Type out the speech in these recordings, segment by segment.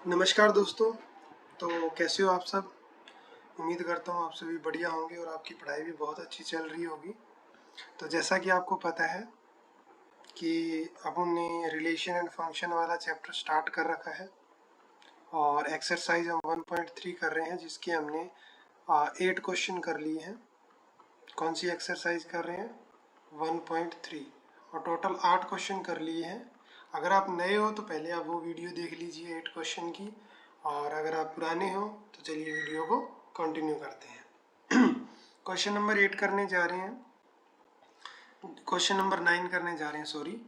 नमस्कार दोस्तों। तो कैसे हो आप सब? उम्मीद करता हूँ आप सभी बढ़िया होंगे और आपकी पढ़ाई भी बहुत अच्छी चल रही होगी। तो जैसा कि आपको पता है कि अब हमने रिलेशन एंड फंक्शन वाला चैप्टर स्टार्ट कर रखा है और एक्सरसाइज हम 1.3 कर रहे हैं, जिसके हमने 8 क्वेश्चन कर लिए हैं। कौन सी एक्सरसाइज कर रहे हैं? 1.3। और टोटल 8 क्वेश्चन कर लिए हैं। अगर आप नए हो तो पहले आप वो वीडियो देख लीजिए 8 क्वेश्चन की, और अगर आप पुराने हो तो चलिए वीडियो को कंटिन्यू करते हैं। क्वेश्चन नंबर 8 करने जा रहे हैं, क्वेश्चन नंबर 9 करने जा रहे हैं, सॉरी।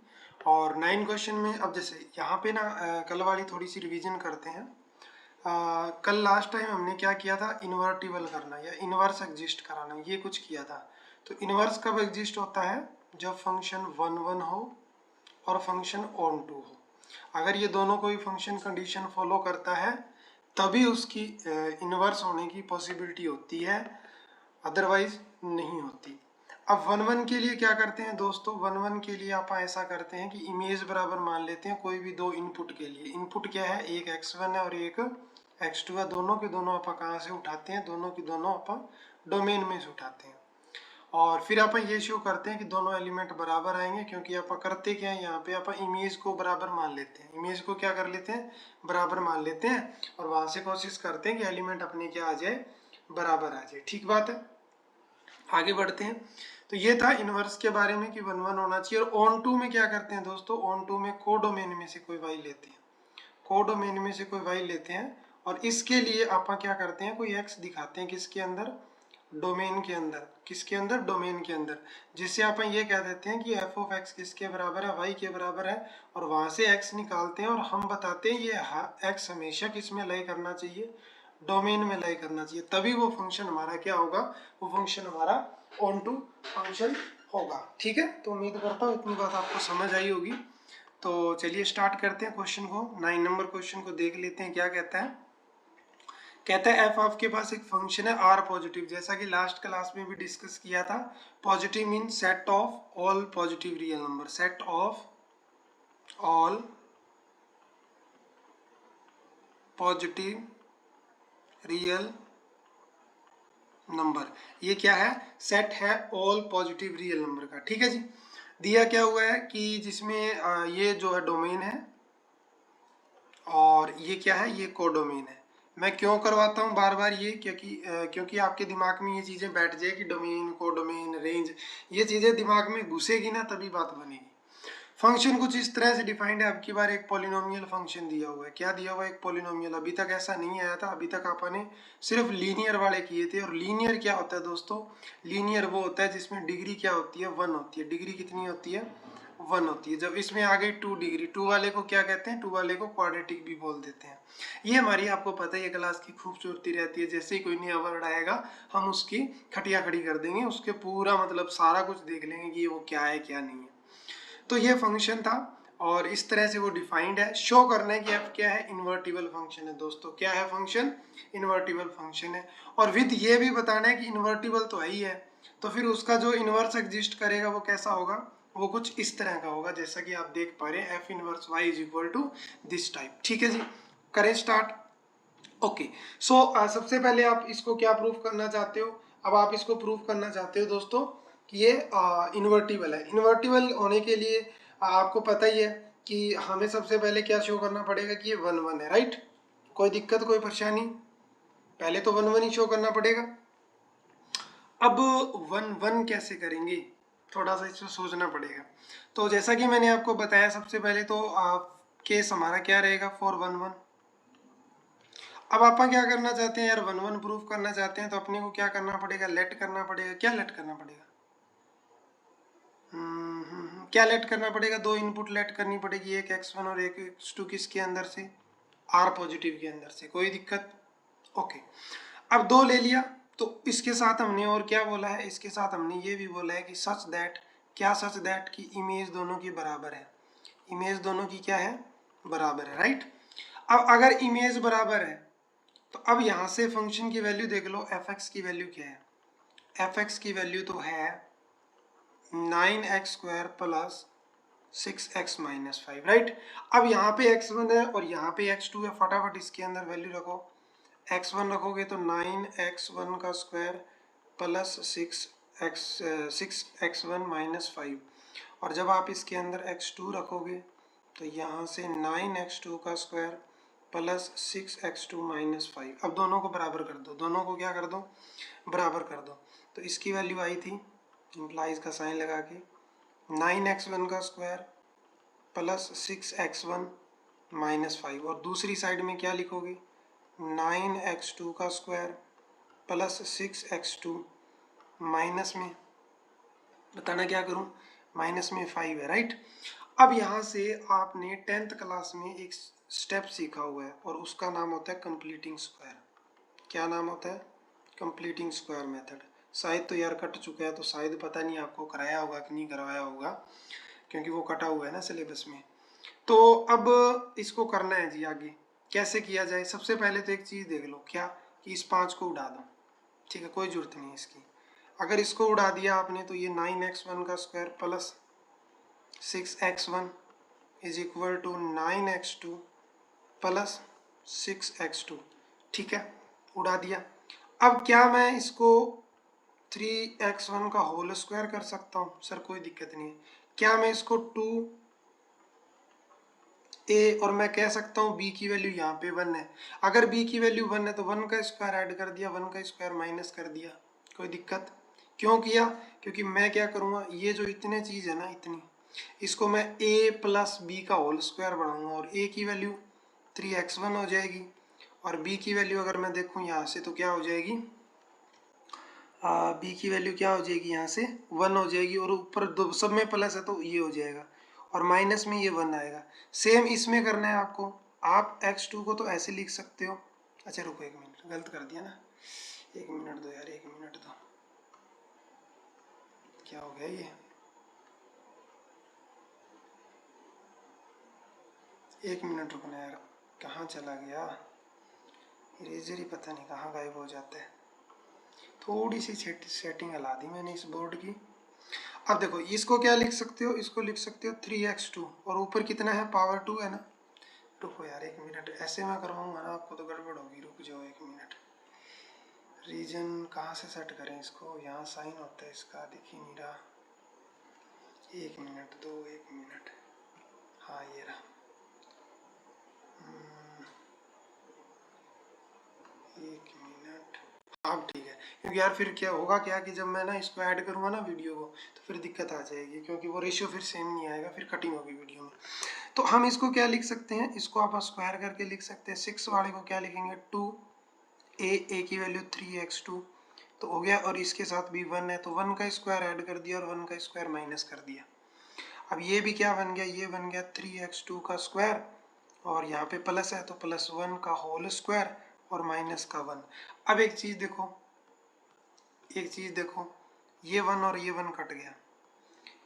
और 9 क्वेश्चन में अब जैसे यहाँ पे ना कल वाली थोड़ी सी रिवीजन करते हैं। कल लास्ट टाइम हमने क्या किया था? इन्वर्टिबल करना या इन्वर्स एग्जिस्ट कराना, ये कुछ किया था। तो इन्वर्स कब एग्जिस्ट होता है? जब फंक्शन 1 1 हो और फंक्शन ऑन टू हो। अगर ये दोनों कोई फंक्शन कंडीशन फॉलो करता है तभी उसकी इन्वर्स होने की पॉसिबिलिटी होती है, अदरवाइज नहीं होती। अब 1 1 के लिए क्या करते हैं दोस्तों? 1 1 के लिए आप ऐसा करते हैं कि इमेज बराबर मान लेते हैं कोई भी दो इनपुट के लिए। इनपुट क्या है? एक x1 है और एक x2 है। दोनों के दोनों आप कहाँ से उठाते हैं? दोनों के दोनों आप डोमेन में से उठाते हैं। और फिर आप ये शो करते हैं कि दोनों एलिमेंट बराबर आएंगे, क्योंकि आप करते क्या है, यहाँ पे आप इमेज को बराबर मान लेते हैं। इमेज को क्या कर लेते हैं? बराबर मान लेते हैं, और वहां से कोशिश करते हैं कि एलिमेंट अपने क्या आ जाए? बराबर आ जाए। ठीक बात है, आगे बढ़ते हैं। तो ये था इनवर्स के बारे में कि 1 1 होना चाहिए। और ऑन टू में क्या करते हैं दोस्तों? ऑन टू में कोडोमेन में से कोई वाई लेते हैं, कोडोमेन में से कोई वाई लेते हैं, और इसके लिए आप क्या करते हैं? कोई एक्स दिखाते हैं। किसके अंदर? डोमेन के अंदर। किसके अंदर? डोमेन के अंदर। जिससे आप ये कह देते हैं कि एफ ऑफ एक्स किसके बराबर है? वाई के बराबर है। और वहां से एक्स निकालते हैं और हम बताते हैं ये एक्स हमेशा किस में लाई करना चाहिए? डोमेन में लाई करना चाहिए। तभी वो फंक्शन हमारा क्या होगा? वो फंक्शन हमारा ऑन टू फंक्शन होगा। ठीक है, तो उम्मीद करता हूँ इतनी बात आपको समझ आई होगी। तो चलिए स्टार्ट करते हैं क्वेश्चन को। 9 नंबर क्वेश्चन को देख लेते हैं क्या कहता है। कहता है एफ आपके पास एक फंक्शन है आर पॉजिटिव, जैसा कि लास्ट क्लास में भी डिस्कस किया था। Positive mean set of all positive real number, set of all positive real number. ये क्या है? सेट है ऑल पॉजिटिव रियल नंबर का। ठीक है जी। दिया क्या हुआ है कि जिसमें ये जो है डोमेन है और ये क्या है? ये कोडोमेन है। मैं क्यों करवाता हूँ बार बार ये? क्योंकि आपके दिमाग में ये चीजें बैठ जाए कि डोमेन, कोडोमेन, रेंज, ये चीजें दिमाग में घुसेगी ना तभी बात बनेगी। फंक्शन कुछ इस तरह से डिफाइंड है। अब की बार एक पॉलिनोमियल फंक्शन दिया हुआ है। क्या दिया हुआ है? एक पॉलिनोमियल। अभी तक ऐसा नहीं आया था। अभी तक आपने सिर्फ लीनियर वाले किए थे। और लीनियर क्या होता है दोस्तों? लीनियर वो होता है जिसमें डिग्री क्या होती है? 1 होती है। डिग्री कितनी होती है? 1 होती है। जब इसमें आ गई 2 डिग्री, 2 वाले को क्या कहते हैं? 2 वाले को क्वाड्रेटिक भी बोल देते हैं। ये हमारी, आपको पता है, ये क्लास की खूबसूरती रहती है। जैसे ही कोई नया वर्ड आएगा हम उसकी खटिया खड़ी कर देंगे, उसके पूरा मतलब सारा कुछ देख लेंगे कि वो क्या है क्या नहीं है। तो ये फंक्शन था और इस तरह से वो डिफाइंड है। शो करना है कि एफ क्या है? इन्वर्टिबल फंक्शन है दोस्तों। क्या है? फंक्शन इन्वर्टिबल फंक्शन है। और विद ये भी बताना है कि इन्वर्टिबल तो है ही है, तो फिर उसका जो इन्वर्स एग्जिस्ट करेगा वो कैसा होगा? वो कुछ इस तरह का होगा, जैसा कि आप देख पा रहे हैं, F inverse Y is equal to this type. ठीक है जी, करें स्टार्ट। ओके, सो सबसे पहले आप इसको क्या प्रूफ करना चाहते हो? अब आप इसको प्रूफ करना चाहते हो दोस्तों कि ये इन्वर्टिबल है। इन्वर्टिबल होने के लिए आपको पता ही है कि हमें सबसे पहले क्या शो करना पड़ेगा कि ये 1 1 है, राइट? कोई दिक्कत, कोई परेशानी? पहले तो 1 1 ही शो करना पड़ेगा। अब 1 1 कैसे करेंगे? थोड़ा सा इसमें सोचना पड़ेगा। तो जैसा कि मैंने आपको बताया, सबसे पहले तो केस हमारा क्या रहेगा? फॉर 1 1। अब आप क्या करना चाहते हैं यार? 1 1 प्रूफ करना चाहते हैं तो अपने को क्या करना पड़ेगा? लेट करना पड़ेगा। क्या लेट करना पड़ेगा? क्या लेट करना पड़ेगा? दो इनपुट लेट करनी पड़ेगी, एक x1 और एक x2। किसके अंदर से? आर पॉजिटिव के अंदर से। कोई दिक्कत? ओके, अब दो ले लिया। तो इसके साथ हमने और क्या बोला है? इसके साथ हमने ये भी बोला है कि सच दैट, क्या सच दैट की इमेज दोनों की बराबर है। इमेज दोनों की क्या है? बराबर है, राइट? अब अगर इमेज बराबर है तो अब यहाँ से फंक्शन की वैल्यू देख लो। एफ एक्स की वैल्यू क्या है? एफ एक्स की वैल्यू तो है 9x² plus 6x minus 5, right. अब यहाँ पे x1 है और यहाँ पे x2 है, फटाफट इसके अंदर वैल्यू रखो। x1 रखोगे तो 9x1 का स्क्वायर प्लस 6x1 माइनस 5, और जब आप इसके अंदर x2 रखोगे तो यहाँ से 9x2 का स्क्वायर प्लस 6x2 माइनस 5। अब दोनों को बराबर कर दो, दोनों को क्या कर दो, बराबर कर दो। तो इसकी वैल्यू आई थी इम्प्लाइज का साइन लगा के 9x1 का स्क्वायर प्लस 6x1 माइनस 5, और दूसरी साइड में क्या लिखोगे 9x2 का स्क्वायर प्लस 6x2 माइनस में, बताना क्या करूं, माइनस में 5 है, राइट। अब यहाँ से आपने 10th क्लास में एक स्टेप सीखा हुआ है और उसका नाम होता है कंप्लीटिंग स्क्वायर। क्या नाम होता है, कंप्लीटिंग स्क्वायर मेथड। शायद तो यार कट चुका है, तो शायद पता नहीं आपको कराया होगा कि नहीं करवाया होगा, क्योंकि वो कटा हुआ है ना सिलेबस में। तो अब इसको करना है जी आगे, कैसे किया जाए। सबसे पहले तो एक चीज़ देख लो, क्या कि इस 5 को उड़ा दो, ठीक है, कोई जरूरत नहीं है इसकी। अगर इसको उड़ा दिया आपने तो ये 9x1 का square plus 6x1 is equal to 9x2 plus 6x2, ठीक है, उड़ा दिया। अब क्या मैं इसको 3x1 का होल स्क्वायर कर सकता हूँ, सर कोई दिक्कत नहीं है। क्या मैं इसको 2a, और मैं कह सकता हूँ b की वैल्यू यहाँ पे 1 है। अगर b की वैल्यू 1 है तो 1 का स्क्वायर ऐड कर दिया, 1 का स्क्वायर माइनस कर दिया, कोई दिक्कत। क्यों किया, क्योंकि मैं क्या करूँगा, ये जो इतने चीज़ है ना, इतनी, इसको मैं a प्लस बी का होल स्क्वायर बढ़ाऊंगा, और a की वैल्यू 3x1 हो जाएगी, और b की वैल्यू अगर मैं देखूँ यहाँ से तो क्या हो जाएगी, b की वैल्यू क्या हो जाएगी, यहाँ से 1 हो जाएगी, और ऊपर दो सब में प्लस है तो ये हो जाएगा, और माइनस में ये 1 आएगा। सेम इसमें करना है आपको। आप x2 को तो ऐसे लिख सकते हो, अच्छा रुको एक मिनट, गलत कर दिया ना, एक मिनट दो यार, एक मिनट दो, क्या हो गया ये, एक मिनट रुकना यार, कहाँ चला गया इरेजर ही, पता नहीं कहाँ गायब हो जाता है। थोड़ी सी सेटिंग हिला दी मैंने इस बोर्ड की। अब देखो इसको क्या लिख सकते हो, इसको लिख सकते हो 3x2, और ऊपर कितना है, पावर 2 है ना। रुको यार एक मिनट, ऐसे मैं करवाऊंगा ना आपको तो गड़बड़ होगी, रुक जाओ एक मिनट। रीजन कहाँ से सेट करें इसको, यहाँ साइन होता है इसका, दिख ही नहीं रहा, एक मिनट दो, एक मिनट, हाँ ये रहा, एक मिनट, अब ठीक है। क्योंकि यार फिर क्या होगा, क्या कि जब मैं ना इसको ऐड करूँगा ना वीडियो को, तो फिर दिक्कत आ जाएगी, क्योंकि वो रेशियो फिर सेम नहीं आएगा, फिर कटिंग होगी वीडियो में। तो हम इसको क्या लिख सकते हैं, इसको आप स्क्वायर करके लिख सकते हैं। 6 वाले को क्या लिखेंगे, 2a की वैल्यू 3x2 तो हो गया, और इसके साथ भी 1 है तो 1 का स्क्वायर ऐड कर दिया और 1 का स्क्वायर माइनस कर दिया। अब ये भी क्या बन गया, ये बन गया 3x2 का स्क्वायर, और यहाँ पे प्लस है तो प्लस 1 का होल स्क्वायर और माइनस का 1। अब एक चीज़ देखो, एक चीज़ देखो, ये 1 और ये 1 कट गया,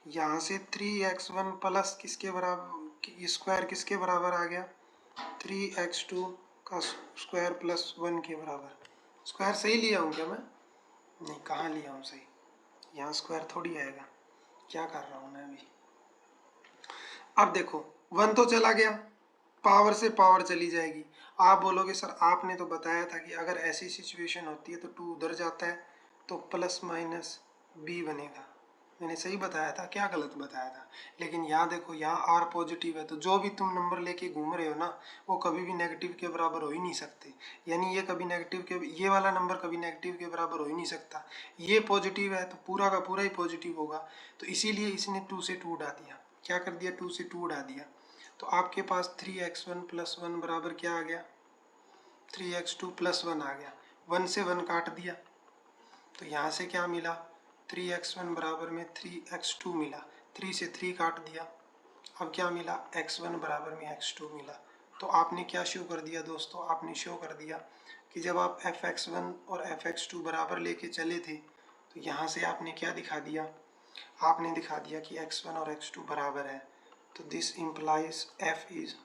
यहाँ से 3x1 प्लस किसके बराबर, स्क्वायर किसके बराबर आ गया, 3x2 का स्क्वायर प्लस 1 के बराबर। स्क्वायर सही लिया हूँ क्या मैं, नहीं कहाँ लिया हूँ सही, यहाँ स्क्वायर थोड़ी आएगा, क्या कर रहा हूँ मैं अभी। अब देखो 1 तो चला गया, पावर से पावर चली जाएगी। आप बोलोगे सर आपने तो बताया था कि अगर ऐसी सिचुएशन होती है तो 2 उधर जाता है तो प्लस माइनस b बनेगा। मैंने सही बताया था, क्या गलत बताया था। लेकिन यहाँ देखो, यहाँ r पॉजिटिव है तो जो भी तुम नंबर लेके घूम रहे हो ना, वो कभी भी नेगेटिव के बराबर हो ही नहीं सकते। यानी ये कभी नेगेटिव के, ये वाला नंबर कभी नेगेटिव के बराबर हो ही नहीं सकता। ये पॉजिटिव है तो पूरा का पूरा ही पॉजिटिव होगा, तो इसीलिए इसने 2 से 2 उड़ा दिया। क्या कर दिया, 2 से 2 उड़ा दिया। तो आपके पास 3x1 प्लस 1 बराबर क्या आ गया, 3x2 प्लस 1 आ गया। 1 से 1 काट दिया तो यहाँ से क्या मिला, 3x1 बराबर में 3x2 मिला। 3 से 3 काट दिया, अब क्या मिला, x1 बराबर में x2 मिला। तो आपने क्या शो कर दिया दोस्तों, आपने शो कर दिया कि जब आप fx1 और fx2 बराबर लेके चले थे तो यहाँ से आपने क्या दिखा दिया, आपने दिखा दिया कि x1 और x2 बराबर है। तो this implies f is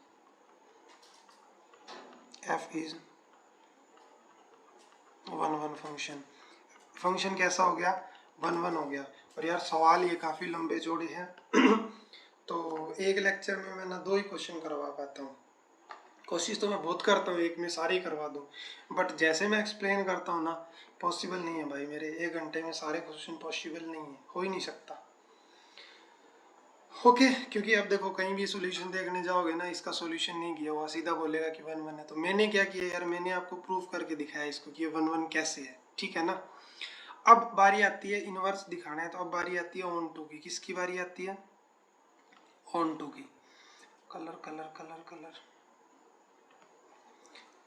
1 1 function. Function कैसा हो गया, 1 1 हो गया। और यार सवाल ये काफ़ी लंबे चौड़े हैं तो एक लेक्चर में मैं ना 2 ही क्वेश्चन करवा पाता हूँ। कोशिश तो मैं बहुत करता हूँ एक में सारे ही करवा दूँ, बट जैसे मैं एक्सप्लेन करता हूँ ना, पॉसिबल नहीं है भाई, मेरे 1 घंटे में सारे क्वेश्चन पॉसिबल नहीं है, हो ही नहीं सकता। ओके क्योंकि अब देखो कहीं भी सॉल्यूशन देखने जाओगे ना, इसका सॉल्यूशन नहीं किया हुआ, सीधा बोलेगा कि 1 1 है। तो मैंने क्या किया यार, मैंने आपको प्रूफ करके दिखाया इसको कि ये 1 1 कैसे है, ठीक है ना। अब बारी आती है इनवर्स दिखाना है, तो अब बारी आती है ऑन टू की। किसकी बारी आती है? ऑन टू की। Colour colour colour colour.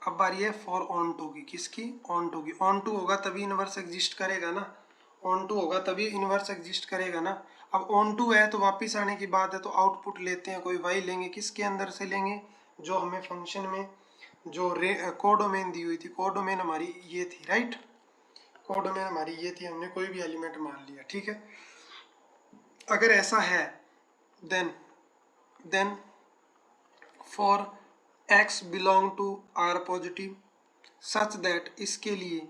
अब बारी है फॉर ऑन टू की। किसकी? ऑन टू की। ऑन टू होगा तभी इनवर्स एग्जिस्ट करेगा ना, ऑन टू होगा तभी इनवर्स एग्जिस्ट करेगा ना। अब ऑन टू है तो वापिस आने की बात है, तो आउटपुट लेते हैं, कोई वाई लेंगे। किसके अंदर से लेंगे? जो हमें फंक्शन में जो कोडोमेन दी हुई थी, कोडोमेन हमारी ये थी, राइट। कोडोमेन हमारी ये थी, हमने कोई भी एलिमेंट मान लिया, ठीक है। अगर ऐसा है then for x belong to r positive such that, इसके लिए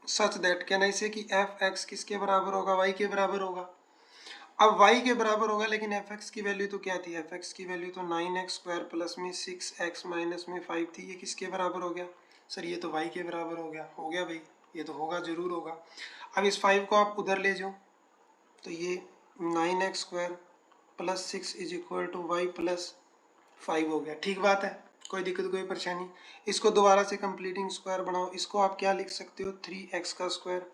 सच दैट कहना इसे कि एफ एक्स किसके बराबर होगा? y के बराबर होगा। अब y के बराबर होगा, लेकिन एफ एक्स की वैल्यू तो क्या थी? एफ एक्स की वैल्यू तो 9x स्क्वायर प्लस में 6x माइनस में 5 थी। ये किसके बराबर हो गया? सर ये तो y के बराबर हो गया। हो गया भाई, ये तो होगा, जरूर होगा। अब इस 5 को आप उधर ले जाओ, तो ये 9x square plus 6 is equal to Y plus 5 हो गया। ठीक बात है, कोई दिक्कत कोई परेशानी? इसको दोबारा से कंप्लीटिंग स्क्वायर बनाओ। इसको आप क्या लिख सकते हो? 3x का स्क्वायर।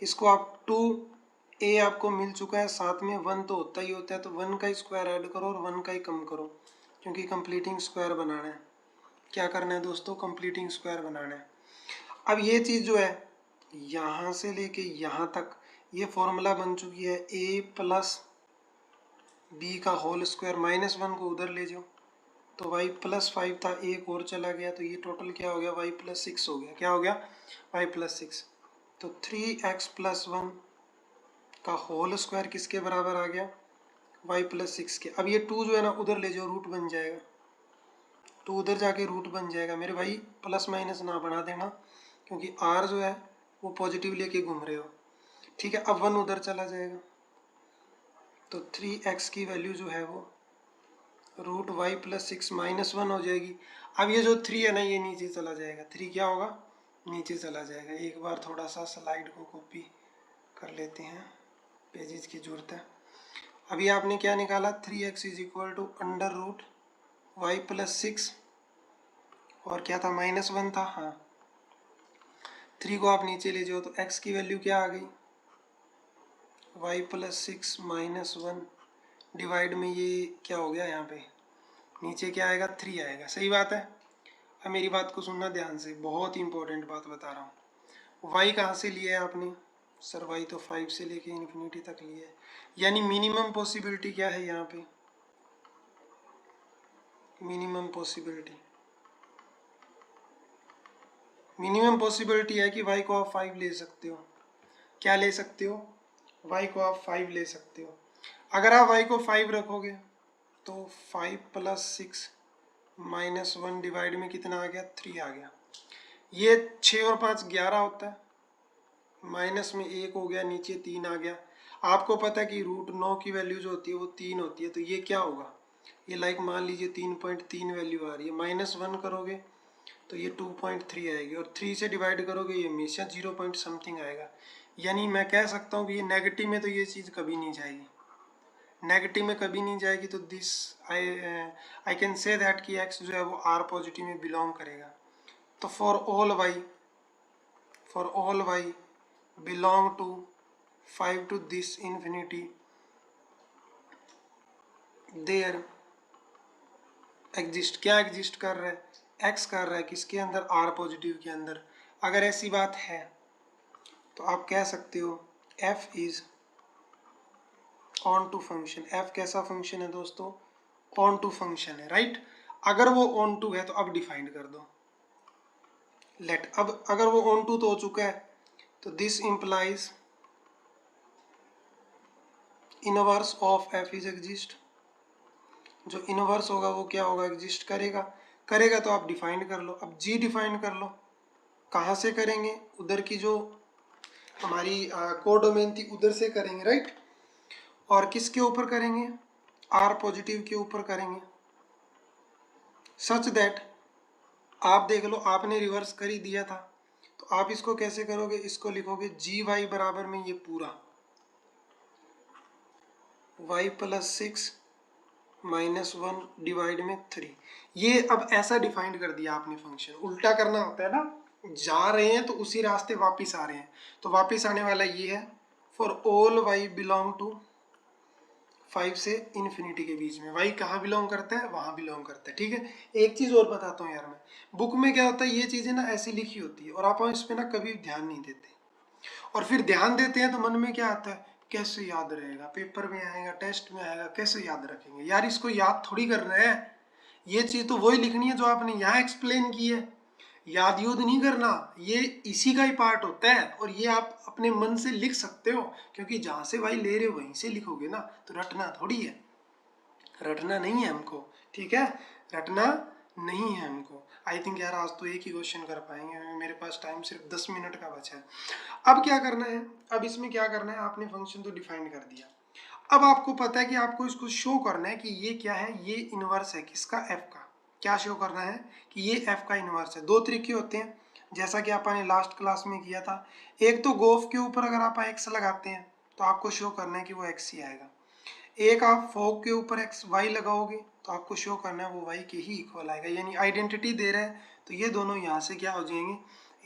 इसको आप 2a आपको मिल चुका है, साथ में 1 तो होता ही होता है, तो 1 का स्क्वायर ऐड करो और 1 का ही कम करो, क्योंकि कंप्लीटिंग स्क्वायर बनाना है। क्या करना है दोस्तों? कंप्लीटिंग स्क्वायर बनाना है। अब ये चीज़ जो है यहाँ से लेके यहाँ तक ये फॉर्मूला बन चुकी है, a प्लस बी का होल स्क्वायर। -1 को उधर ले जाओ, तो y प्लस 5 था, एक और चला गया, तो ये टोटल क्या हो गया? y प्लस 6 हो गया। क्या हो गया? y plus 6। तो 3x प्लस 1 का होल स्क्वायर किसके बराबर आ गया? y प्लस 6 के। अब ये 2 जो है ना उधर ले जाओ, रूट बन जाएगा, 2 उधर जाके रूट बन जाएगा। मेरे भाई प्लस माइनस ना बना देना, क्योंकि r जो है वो पॉजिटिव लेके घूम रहे हो, ठीक है। अब 1 उधर चला जाएगा, तो 3x की वैल्यू जो है वो रूट वाई प्लस 6 -1 हो जाएगी। अब ये जो 3 है ना, ये नीचे चला जाएगा। 3 क्या होगा? नीचे चला जाएगा। एक बार थोड़ा सा स्लाइड को कॉपी कर लेते हैं, पेजेस की जरूरत है। अभी आपने क्या निकाला? 3x is equal to under root Y plus 6, और क्या था? -1 था, हाँ। 3 को आप नीचे ले जाओ, तो x की वैल्यू क्या आ गई? वाई प्लस 6 -1 डिवाइड में ये क्या हो गया? यहाँ पे नीचे क्या आएगा? 3 आएगा। सही बात है। अब मेरी बात को सुनना ध्यान से, बहुत ही इंपॉर्टेंट बात बता रहा हूँ। y कहाँ से लिया है आपने? सर y तो 5 से लेके इन्फिनिटी तक लिया है, यानी मिनिमम पॉसिबिलिटी क्या है यहाँ पे? मिनिमम पॉसिबिलिटी है कि y को आप 5 ले सकते हो। क्या ले सकते हो? y को आप 5 ले सकते हो। अगर आप y को 5 रखोगे तो 5 प्लस 6 -1 डिवाइड में कितना आ गया? 3 आ गया। ये 6 और 5 11 होता है, माइनस में 1 हो गया, नीचे 3 आ गया। आपको पता है कि रूट 9 की वैल्यू जो होती है वो 3 होती है, तो ये क्या होगा? ये लाइक मान लीजिए 3.3 वैल्यू आ रही है, -1 करोगे तो ये 2.3 आएगी, और 3 से डिवाइड करोगे ये हमेशा 0 पॉइंट समथिंग आएगा। यानी मैं कह सकता हूँ कि ये नेगेटिव में तो ये चीज़ कभी नहीं जाएगी, नेगेटिव में कभी नहीं जाएगी। तो this I can say that कि x जो है वो r पॉजिटिव में बिलोंग करेगा। तो for all y belong to 5 to this infinity there exist, क्या एग्जिस्ट कर रहा है? x कर रहा है किसके अंदर? r पॉजिटिव के अंदर। अगर ऐसी बात है तो आप कह सकते हो f इज ऑन टू फंक्शन। f कैसा फंक्शन है दोस्तों? ऑन टू फंक्शन है, राइट। अगर वो ऑन टू है तो अब डिफाइन कर दो, लेट। अब अगर वो ऑन टू तो हो चुका है, तो this implies inverse of f is exist. जो इनवर्स होगा वो क्या होगा? एग्जिस्ट करेगा। करेगा तो आप डिफाइन कर लो। अब g डिफाइन कर लो। कहाँ से करेंगे? उधर की जो हमारी कोडोमेन थी उधर से करेंगे, राइट। और किसके ऊपर करेंगे? आर पॉजिटिव के ऊपर करेंगे, सच दैट आप देख लो आपने रिवर्स कर ही दिया था, तो आप इसको कैसे करोगे, इसको लिखोगे जी वाई बराबर में ये पूरा y प्लस 6 माइनस 1 डिवाइड में 3। ये अब ऐसा डिफाइंड कर दिया आपने फंक्शन। उल्टा करना होता है ना, जा रहे हैं तो उसी रास्ते वापस आ रहे हैं, तो वापस आने वाला ये है for all y belong to 5 से इन्फिनिटी के बीच में। y कहाँ बिलोंग करता है, वहां बिलोंग करता है। ठीक है, एक चीज और बताता हूँ यार, मैं बुक में क्या होता है, ये चीजें ना ऐसी लिखी होती है और आप इस पे ना कभी ध्यान नहीं देते, और फिर ध्यान देते हैं तो मन में क्या आता है, कैसे याद रहेगा, पेपर में आएगा, टेस्ट में आएगा, कैसे याद रखेंगे। यार इसको याद थोड़ी कर रहे हैं, ये चीज तो वही लिखनी है जो आपने यहाँ एक्सप्लेन की है, याद यूद नहीं करना, ये इसी का ही पार्ट होता है। और ये आप अपने मन से लिख सकते हो, क्योंकि जहां से भाई ले रहे हो वहीं से लिखोगे ना, तो रटना थोड़ी है, रटना नहीं है हमको। ठीक है, रटना नहीं है हमको। आई थिंक यार आज तो एक ही क्वेश्चन कर पाएंगे, मेरे पास टाइम सिर्फ 10 मिनट का बचा है। अब क्या करना है, अब इसमें क्या करना है, आपने फंक्शन तो डिफाइन कर दिया, अब आपको पता है कि आपको इसको शो करना है कि ये क्या है, ये इनवर्स है किसका, एफ का। क्या शो करना है कि ये एफ का इनवर्स है। दो तरीके होते हैं, जैसा कि आपने लास्ट क्लास में किया था। एक तो गोफ के ऊपर अगर आप एक्स लगाते हैं तो आपको शो करना है कि वो एक्स ही आएगा। एक आप फोक के ऊपर एक्स वाई लगाओगे तो आपको शो करना है वो वाई के ही इक्वल आएगा, यानी आइडेंटिटी दे रहा है, तो ये दोनों यहाँ से क्या हो जाएंगे,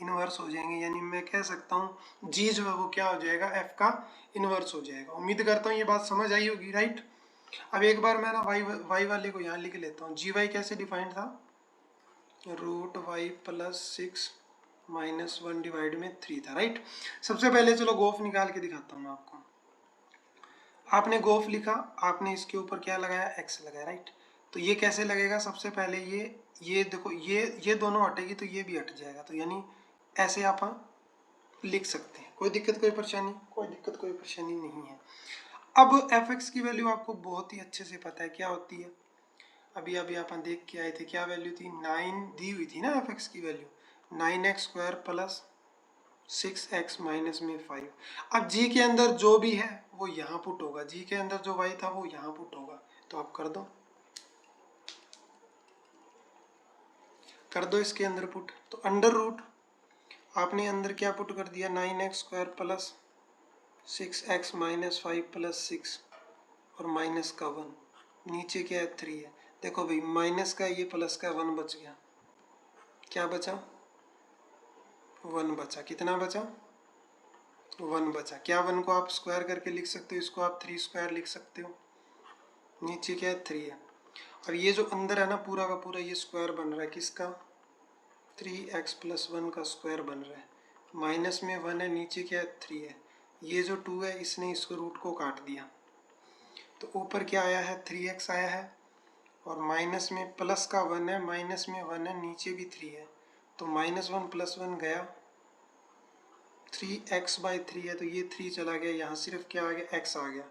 इनवर्स हो जाएंगे। यानी मैं कह सकता हूँ जी जो है वो क्या हो जाएगा, एफ का इनवर्स हो जाएगा। उम्मीद करता हूँ ये बात समझ आई होगी, राइट। अब एक बार मैं ना वाई वाले को यहाँ लिख लेता हूँ। जी वाई कैसे डिफाइंड था, root Y plus 6 minus 1 divide में 3 था, राइट। सबसे पहले चलो गोफ निकाल के दिखाता हूँ मैं आपको। आपने गोफ लिखा, आपने इसके ऊपर क्या लगाया, एक्स लगाया, राइट। तो ये कैसे लगेगा, सबसे पहले ये देखो, ये दोनों हटेगी तो ये भी हट जाएगा, तो यानी ऐसे आप लिख सकते हैं। कोई दिक्कत कोई परेशानी, कोई दिक्कत कोई परेशानी नहीं है। अब एफ एक्स की वैल्यू आपको बहुत ही अच्छे से पता है क्या होती है, अभी अभी आप देख के आए थे, क्या वैल्यू थी, 9 दी हुई थी ना एफ एक्स की value, 9x² plus 6x minus में 5। अब जी के अंदर जो भी है वो यहाँ पुट होगा, जी के अंदर जो y था वो यहाँ पुट होगा, तो आप कर दो इसके अंदर पुट। तो अंडर रूट आपने अंदर क्या पुट कर दिया, 9x² plus 6x minus 5 plus 6 और माइनस का 1, नीचे क्या है 3 है। देखो भाई माइनस का ये प्लस का 1 बच गया, क्या बचा, 1 बचा। कितना बचा, 1 बचा। क्या 1 को आप स्क्वायर करके लिख सकते हो, इसको आप 3 स्क्वायर लिख सकते हो, नीचे क्या है 3 है। और ये जो अंदर है ना पूरा का पूरा ये स्क्वायर बन रहा है किसका, 3x प्लस 1 का स्क्वायर बन रहा है। माइनस में 1 है, नीचे क्या है 3 है। ये जो 2 है इसने इसको रूट को काट दिया, तो ऊपर क्या आया है 3x आया है, और माइनस में प्लस का 1 है, माइनस में 1 है, नीचे भी 3 है, तो -1 + 1 गया, 3x/3 है, तो ये 3 चला गया, यहाँ सिर्फ क्या आ गया, x आ गया।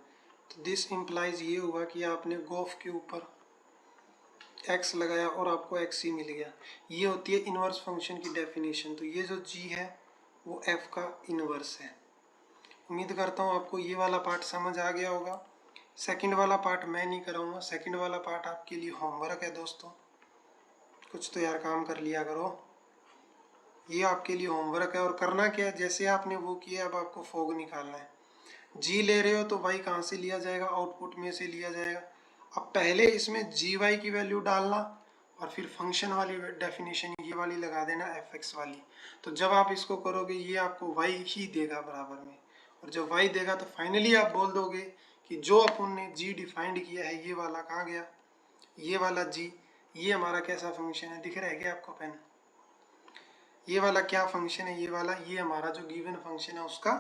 तो दिस इम्प्लाइज ये हुआ कि आपने गोफ के ऊपर x लगाया और आपको x ही मिल गया। ये होती है इनवर्स फंक्शन की डेफिनेशन। तो ये जो g है वो f का इनवर्स है। उम्मीद करता हूँ आपको ये वाला पार्ट समझ आ गया होगा। सेकंड वाला पार्ट मैं नहीं कराऊंगा, सेकंड वाला पार्ट आपके लिए होमवर्क है दोस्तों, कुछ तो यार काम कर लिया करो। ये आपके लिए होमवर्क है, और करना क्या है, जैसे आपने वो किया अब आपको फोग निकालना है। जी ले रहे हो तो वाई कहाँ से लिया जाएगा, आउटपुट में से लिया जाएगा। अब पहले इसमें जी वाई की वैल्यू डालना, और फिर फंक्शन वाली डेफिनेशन ये वाली लगा देना एफ एक्स वाली। तो जब आप इसको करोगे ये आपको वाई ही देगा बराबर में, और जब वाई देगा तो फाइनली आप बोल दोगे कि जो अपन ने जी डिफाइंड किया है ये वाला कहाँ गया, ये वाला जी, ये हमारा कैसा फंक्शन है, दिख रहा है क्या आपको पेन, ये वाला क्या फंक्शन है, ये वाला, ये हमारा जो गिवन फंक्शन है उसका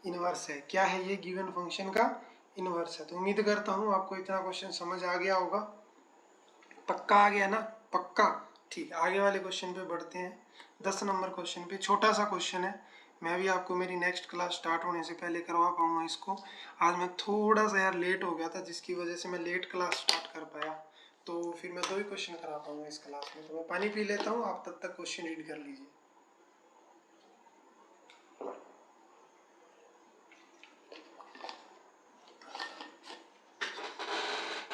इनवर्स है। क्या है ये, गिवन फंक्शन का इनवर्स है। तो उम्मीद करता हूँ आपको इतना क्वेश्चन समझ आ गया होगा, पक्का आ गया ना, पक्का। ठीक है, आगे वाले क्वेश्चन पे बढ़ते हैं। 10 नंबर क्वेश्चन पे, छोटा सा क्वेश्चन है, मैं भी आपको मेरी नेक्स्ट क्लास स्टार्ट होने से पहले करवा पाऊंगा इसको। आज मैं थोड़ा सा यार लेट हो गया था, जिसकी वजह से मैं लेट क्लास स्टार्ट कर पाया, तो फिर मैं 2 ही क्वेश्चन करा पाऊंगा इस क्लास में। तो मैं पानी पी लेता हूँ, आप तब तक क्वेश्चन रीड कर लीजिए।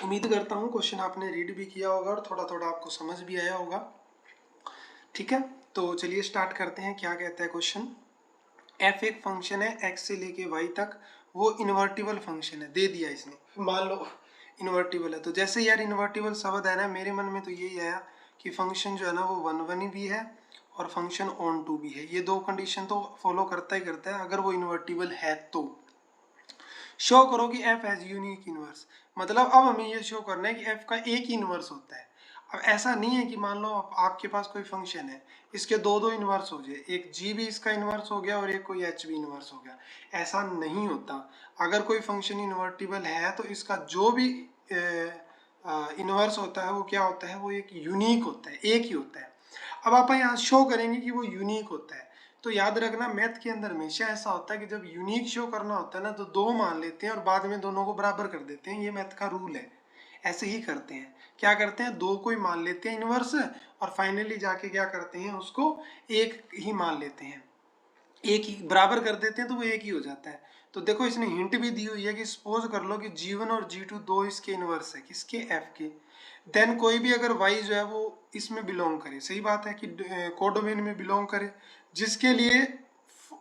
उम्मीद करता हूँ क्वेश्चन आपने रीड भी किया होगा और थोड़ा थोड़ा आपको समझ भी आया होगा। ठीक है, तो चलिए स्टार्ट करते हैं। क्या कहता है क्वेश्चन, एफ एक फंक्शन है एक्स से लेके वाई तक, वो इन्वर्टिबल फंक्शन है, दे दिया इसने, मान लो इन्वर्टिबल है। तो जैसे यार इन्वर्टिबल शब्द है ना, मेरे मन में तो यही आया कि फंक्शन जो है ना वो वन वन भी है और फंक्शन ऑन टू भी है। ये दो कंडीशन तो फॉलो करता ही करता है अगर वो इन्वर्टिबल है तो। शो करो कि एफ हैज यूनिक इनवर्स, मतलब अब हमें ये शो करना है कि एफ का एक ही इनवर्स होता है। अब ऐसा नहीं है कि मान लो आपके पास कोई फंक्शन है, इसके दो दो इनवर्स हो जाए, एक जी भी इसका इनवर्स हो गया और एक कोई एच भी इनवर्स हो गया, ऐसा नहीं होता। अगर कोई फंक्शन इन्वर्टिबल है तो इसका जो भी इनवर्स होता है वो क्या होता है, वो एक यूनिक होता है, एक ही होता है। अब आप यहाँ शो करेंगे कि वो यूनिक होता है। तो याद रखना मैथ के अंदर हमेशा ऐसा होता है कि जब यूनिक शो करना होता है ना तो दो मान लेते हैं और बाद में दोनों को बराबर कर देते हैं, ये मैथ का रूल है। ऐसे ही करते हैं, क्या करते हैं, दो को ही मान लेते हैं इनवर्स और फाइनली जाके क्या करते हैं, उसको एक ही मान लेते हैं, एक ही बराबर कर देते हैं तो वो एक ही हो जाता है। तो देखो इसने हिंट भी दी हुई है कि सपोज कर लो कि G1 और G2 दो इसके इनवर्स है, किसके, F के। देन कोई भी अगर Y जो है वो इसमें बिलोंग करे, सही बात है कि कोडोमेन में बिलोंग करे, जिसके लिए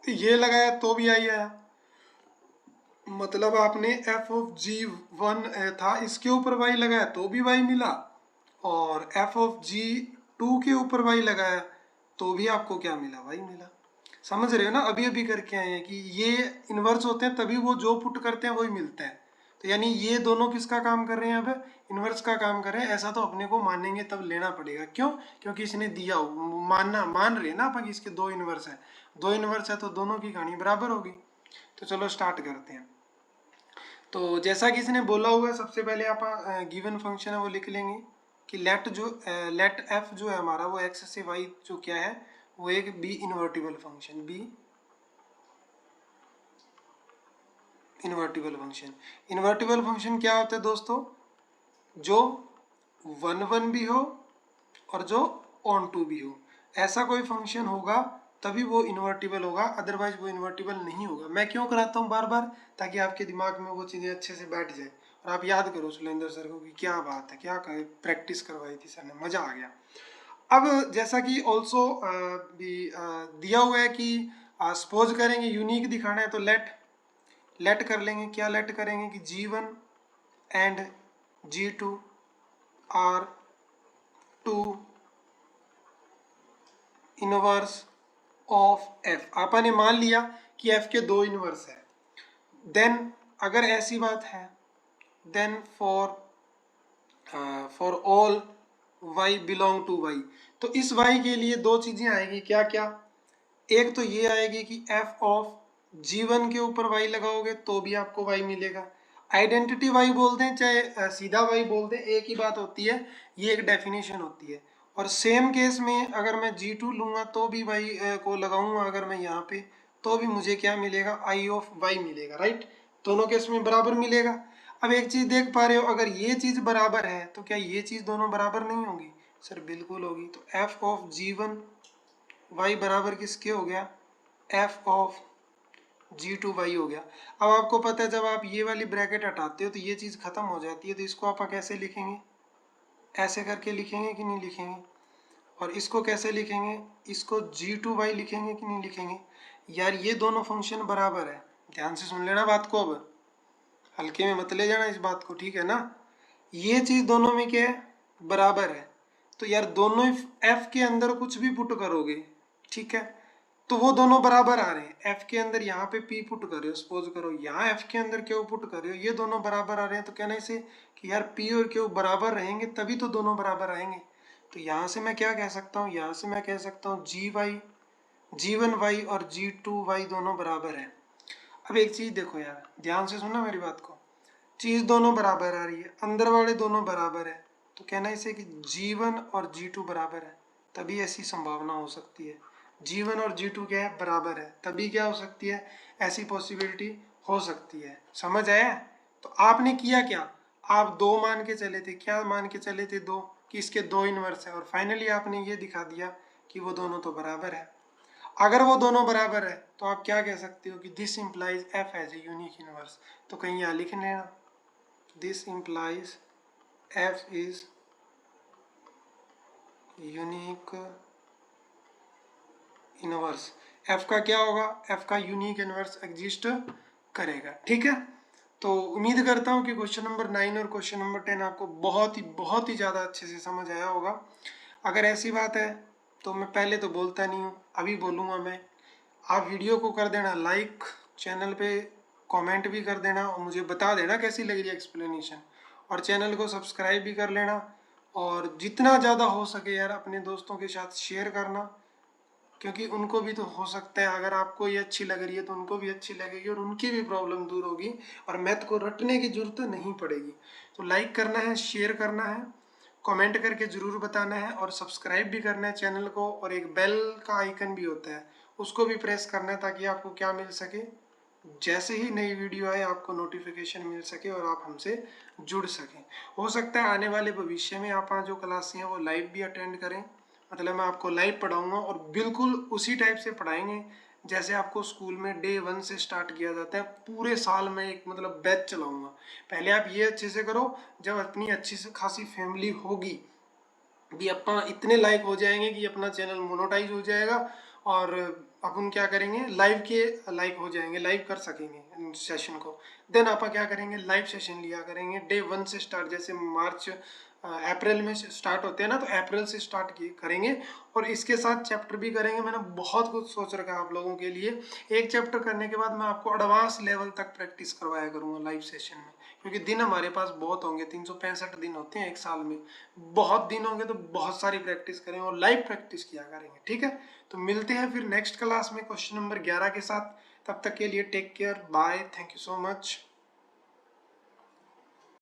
ये लगाया तो भी आई आया, मतलब आपने f(g1) था इसके ऊपर y लगाया तो भी y मिला, और f(g2) के ऊपर y लगाया तो भी आपको क्या मिला, y मिला। समझ रहे हो ना, अभी अभी करके आए हैं कि ये इन्वर्स होते हैं तभी वो जो पुट करते हैं वही मिलता है। तो यानी ये दोनों किसका काम कर रहे हैं, अब इन्वर्स का काम कर रहे हैं। ऐसा तो अपने को मानेंगे तब लेना पड़ेगा, क्यों, क्योंकि इसने दिया हो, मान रहे हैं ना अपन कि इसके दो इन्वर्स है, दो इन्वर्स है तो दोनों की कहानी बराबर होगी। तो चलो स्टार्ट करते हैं। तो जैसा कि इसने बोला हुआ है, सबसे पहले आप गिवन फंक्शन है वो लिख लेंगे कि लेट एफ जो है हमारा वो एक्स से वाई जो क्या है वो एक be invertible function, be invertible function. Invertible function क्या होता है दोस्तों, जो वन वन भी हो और जो ऑन टू भी हो, ऐसा कोई फंक्शन होगा तभी वो इन्वर्टिबल होगा, अदरवाइज वो इन्वर्टिबल नहीं होगा। मैं क्यों कराता हूँ बार बार, ताकि आपके दिमाग में वो चीज़ें अच्छे से बैठ जाए और आप याद करो सुलेंद्र सर को कि क्या बात है, क्या प्रैक्टिस करवाई थी सर ने, मज़ा आ गया। अब जैसा कि ऑल्सो भी दिया हुआ है कि सपोज करेंगे यूनिक दिखाना है तो लेट कर लेंगे, क्या लेट करेंगे कि G1 and G2 are two inverse of F. आपने मान लिया कि एफ के दो इनवर्स है। देन अगर ऐसी बात है, then for all Y belong to Y, तो इस वाई के लिए दो चीजें आएगी, क्या क्या, एक तो ये आएगी कि एफ ऑफ G1 के ऊपर वाई लगाओगे तो भी आपको वाई मिलेगा, आइडेंटिटी वाई बोलते हैं चाहे सीधा वाई बोलते हैं, एक ही बात होती है, ये एक डेफिनेशन होती है। और सेम केस में अगर मैं G2 लूंगा तो भी वाई को लगाऊंगा अगर मैं यहाँ पे, तो भी मुझे क्या मिलेगा, आई ऑफ वाई मिलेगा, राइट। दोनों केस में बराबर मिलेगा। अब एक चीज देख पा रहे हो, अगर ये चीज बराबर है तो क्या ये चीज दोनों बराबर नहीं होगी, सर बिल्कुल होगी। तो एफ ऑफ G1 वाई बराबर किसके हो गया, एफ ऑफ G2 वाई हो गया। अब आपको पता है जब आप ये वाली ब्रैकेट हटाते हो तो ये चीज़ खत्म हो जाती है, तो इसको आप कैसे लिखेंगे, ऐसे करके लिखेंगे कि नहीं लिखेंगे, और इसको कैसे लिखेंगे, इसको G2 वाई लिखेंगे कि नहीं लिखेंगे। यार ये दोनों फंक्शन बराबर है, ध्यान से सुन लेना बात को, अब हल्के में मत ले जाना इस बात को, ठीक है ना। ये चीज़ दोनों में क्या है, बराबर है। तो यार दोनों एफ के अंदर कुछ भी पुट करोगे, ठीक है, तो वो दोनों बराबर आ रहे हैं। एफ के अंदर यहाँ पे पी पुट कर रहे हो, सपोज करो यहाँ एफ के अंदर क्यू पुट कर रहे हो, ये दोनों बराबर आ रहे हैं, तो कहना इसे कि यार पी और क्यू बराबर रहेंगे तभी तो दोनों बराबर आएंगे। तो यहाँ से मैं क्या कह सकता हूँ, यहाँ से मैं कह सकता हूँ G1 वाई और G2 वाई दोनों बराबर है। अब एक चीज देखो यार, ध्यान से सुनना मेरी बात को, चीज दोनों बराबर आ रही है, अंदर वाले दोनों बराबर है, तो कहना इसे कि G1 और G2 बराबर है, तभी ऐसी संभावना हो सकती है। G1 और G2 क्या है, बराबर है, तभी क्या हो सकती है, ऐसी पॉसिबिलिटी हो सकती है। समझ आया। तो आपने किया क्या, आप दो मान के चले थे, क्या मान के चले थे, दो, कि इसके दो इनवर्स है, और फाइनली आपने ये दिखा दिया कि वो दोनों तो बराबर है। अगर वो दोनों बराबर है तो आप क्या कह सकते हो कि this implies F has a unique inverse. तो कहीं यहाँ लिख लेना, this implies F is unique inverse. F का क्या होगा, एफ का यूनिक इनवर्स एग्जिस्ट करेगा। ठीक है, तो उम्मीद करता हूँ कि क्वेश्चन नंबर 9 और क्वेश्चन नंबर 10 आपको बहुत ही ज़्यादा अच्छे से समझ आया होगा। अगर ऐसी बात है तो मैं पहले तो बोलता नहीं हूँ, अभी बोलूँगा मैं। आप वीडियो को कर देना लाइक, चैनल पे कमेंट भी कर देना और मुझे बता देना कैसी लग रही है एक्सप्लेनेशन, और चैनल को सब्सक्राइब भी कर लेना। और जितना ज़्यादा हो सके यार अपने दोस्तों के साथ शेयर करना, क्योंकि उनको भी तो हो सकता है, अगर आपको ये अच्छी लग रही है तो उनको भी अच्छी लगेगी और उनकी भी प्रॉब्लम दूर होगी और मैथ को रटने की जरूरत नहीं पड़ेगी। तो लाइक करना है, शेयर करना है, कमेंट करके ज़रूर बताना है और सब्सक्राइब भी करना है चैनल को। और एक बेल का आइकन भी होता है, उसको भी प्रेस करना है ताकि आपको क्या मिल सके, जैसे ही नई वीडियो आए आपको नोटिफिकेशन मिल सके और आप हमसे जुड़ सकें। हो सकता है आने वाले भविष्य में आप जो क्लासें हैं वो लाइव भी अटेंड करें, मतलब मैं आपको लाइव पढ़ाऊंगा और बिल्कुल उसी टाइप से पढ़ाएंगे जैसे आपको स्कूल में डे 1 से स्टार्ट किया जाता है। पूरे साल में एक मतलब बैच चलाऊंगा। पहले आप ये अच्छे से करो, जब अपनी अच्छी से खासी फैमिली होगी भी अपना इतने लाइक हो जाएंगे कि अपना चैनल मोनेटाइज हो जाएगा और अपन क्या करेंगे, लाइव के लाइक हो जाएंगे, लाइव कर सकेंगे सेशन को। देन आप क्या करेंगे, लाइव सेशन लिया करेंगे डे 1 से स्टार्ट, जैसे मार्च अप्रैल में स्टार्ट होते हैं ना, तो अप्रैल से स्टार्ट किए करेंगे। और इसके साथ चैप्टर भी करेंगे। मैंने बहुत कुछ सोच रखा है आप लोगों के लिए। एक चैप्टर करने के बाद मैं आपको एडवांस लेवल तक प्रैक्टिस करवाया करूँगा लाइव सेशन में, क्योंकि दिन हमारे पास बहुत होंगे, 365 दिन होते हैं एक साल में, बहुत दिन होंगे, तो बहुत सारी प्रैक्टिस करेंगे और लाइव प्रैक्टिस किया करेंगे। ठीक है, तो मिलते हैं फिर नेक्स्ट क्लास में क्वेश्चन नंबर 11 के साथ। तब तक के लिए take care, bye, thank you so much.